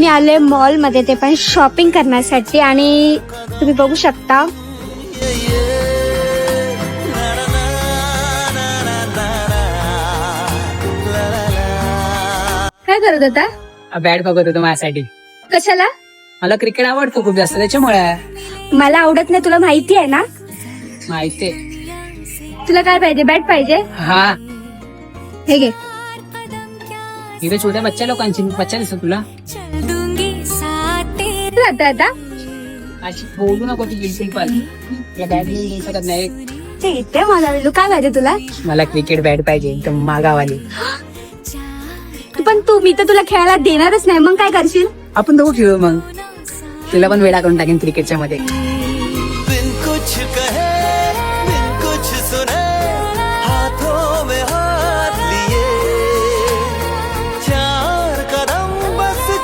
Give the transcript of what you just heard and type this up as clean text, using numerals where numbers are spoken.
मी आले मॉल मध्ये, ते पण शॉपिंग करण्यासाठी. आणि तुम्ही बघू शकता काय करत होता? बॅट बघत होतो माझ्यासाठी. कशाला? मला क्रिकेट आवडतो खूप जास्त, त्याच्यामुळे. मला आवडत नाही, तुला माहिती आहे ना. माहितीये. तुला काय पाहिजे? बॅट पाहिजे? हा, हे घे. इथे छोट्या बच्चा लोकांची बच्चा दिसतो तुला. आता आता अशी बोलू नको तू बिलकुल पण. तुला बॅट घेऊन देऊ शकत नाही. ते माझा वेलू. काय पाहिजे तुला? मला क्रिकेट बॅट पाहिजे, एकदम मागावाली. पण मी तर तुला खेळायला देणारच नाही, मग काय करशील? आपण दोघं खेळू मग. तुला पण वेळा करून टाकेन क्रिकेटच्या मध्ये.